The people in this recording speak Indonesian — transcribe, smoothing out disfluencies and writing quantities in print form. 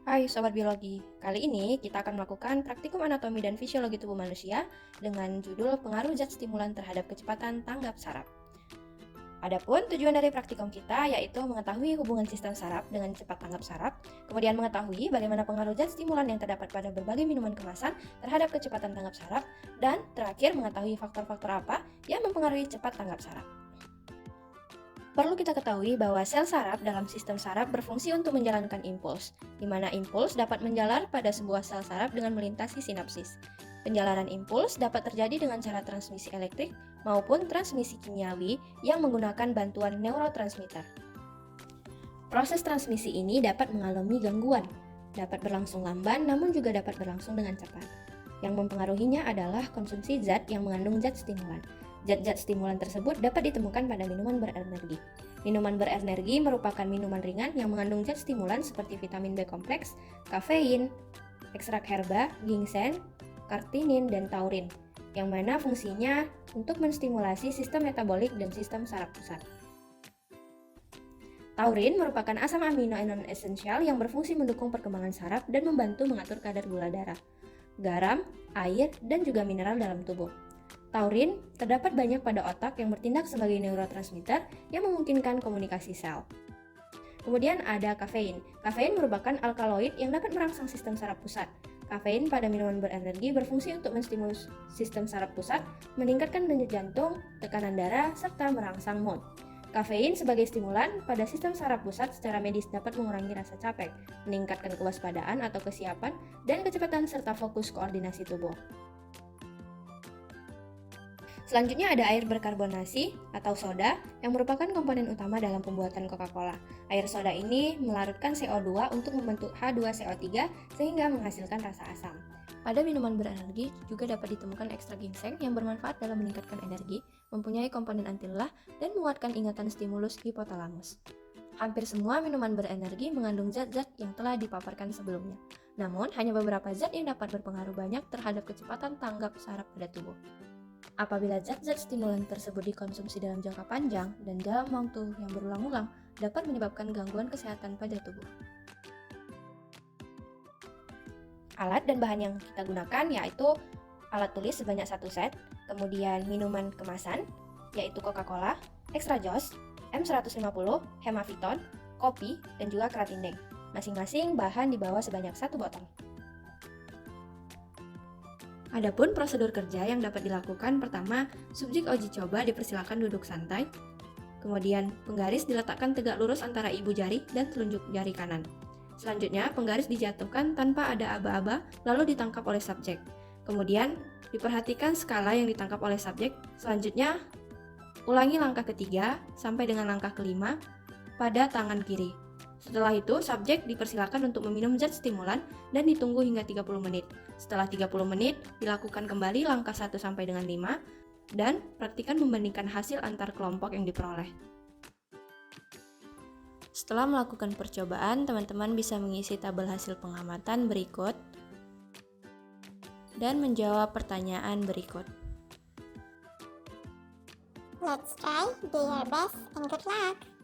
Hai Sobat Biologi, kali ini kita akan melakukan praktikum anatomi dan fisiologi tubuh manusia dengan judul pengaruh zat stimulan terhadap kecepatan tanggap saraf. Adapun tujuan dari praktikum kita yaitu mengetahui hubungan sistem saraf dengan cepat tanggap saraf, kemudian mengetahui bagaimana pengaruh zat stimulan yang terdapat pada berbagai minuman kemasan terhadap kecepatan tanggap saraf, dan terakhir mengetahui faktor-faktor apa yang mempengaruhi cepat tanggap saraf. Perlu kita ketahui bahwa sel saraf dalam sistem saraf berfungsi untuk menjalankan impuls, di mana impuls dapat menjalar pada sebuah sel saraf dengan melintasi sinapsis. Penjalaran impuls dapat terjadi dengan cara transmisi elektrik maupun transmisi kimiawi yang menggunakan bantuan neurotransmitter. Proses transmisi ini dapat mengalami gangguan, dapat berlangsung lamban namun juga dapat berlangsung dengan cepat. Yang mempengaruhinya adalah konsumsi zat yang mengandung zat stimulan. Zat-zat stimulan tersebut dapat ditemukan pada minuman berenergi. Minuman berenergi merupakan minuman ringan yang mengandung zat stimulan seperti vitamin B kompleks, kafein, ekstrak herba, ginseng, kartinin, dan taurin, yang mana fungsinya untuk menstimulasi sistem metabolik dan sistem saraf pusat. Taurin merupakan asam amino non esensial yang berfungsi mendukung perkembangan saraf dan membantu mengatur kadar gula darah, garam, air, dan juga mineral dalam tubuh. Taurin terdapat banyak pada otak yang bertindak sebagai neurotransmitter yang memungkinkan komunikasi sel. Kemudian ada kafein. Kafein merupakan alkaloid yang dapat merangsang sistem saraf pusat. Kafein pada minuman berenergi berfungsi untuk menstimulus sistem saraf pusat, meningkatkan denyut jantung, tekanan darah, serta merangsang mood. Kafein sebagai stimulan pada sistem saraf pusat secara medis dapat mengurangi rasa capek, meningkatkan kewaspadaan atau kesiapan, dan kecepatan serta fokus koordinasi tubuh. Selanjutnya ada air berkarbonasi atau soda yang merupakan komponen utama dalam pembuatan Coca-Cola. Air soda ini melarutkan CO2 untuk membentuk H2CO3 sehingga menghasilkan rasa asam. Pada minuman berenergi juga dapat ditemukan ekstrak ginseng yang bermanfaat dalam meningkatkan energi, mempunyai komponen anti lelah, dan menguatkan ingatan stimulus hipotalamus. Hampir semua minuman berenergi mengandung zat-zat yang telah dipaparkan sebelumnya. Namun, hanya beberapa zat yang dapat berpengaruh banyak terhadap kecepatan tanggap saraf pada tubuh. Apabila zat-zat stimulan tersebut dikonsumsi dalam jangka panjang dan dalam waktu yang berulang-ulang, dapat menyebabkan gangguan kesehatan pada tubuh. Alat dan bahan yang kita gunakan yaitu alat tulis sebanyak 1 set, kemudian minuman kemasan yaitu Coca-Cola, Extra Joss, M150, Hemaviton, kopi, dan juga Kratindeng. Masing-masing bahan dibawa sebanyak 1 botol. Adapun prosedur kerja yang dapat dilakukan, pertama, subjek uji coba dipersilakan duduk santai. Kemudian, penggaris diletakkan tegak lurus antara ibu jari dan telunjuk jari kanan. Selanjutnya, penggaris dijatuhkan tanpa ada aba-aba, lalu ditangkap oleh subjek. Kemudian, diperhatikan skala yang ditangkap oleh subjek. Selanjutnya, ulangi langkah ketiga sampai dengan langkah kelima pada tangan kiri. Setelah itu, subjek dipersilakan untuk meminum zat stimulan dan ditunggu hingga 30 menit. Setelah 30 menit, dilakukan kembali langkah 1 sampai dengan 5 dan praktikan membandingkan hasil antar kelompok yang diperoleh. Setelah melakukan percobaan, teman-teman bisa mengisi tabel hasil pengamatan berikut dan menjawab pertanyaan berikut. Let's try, do your best, and good luck!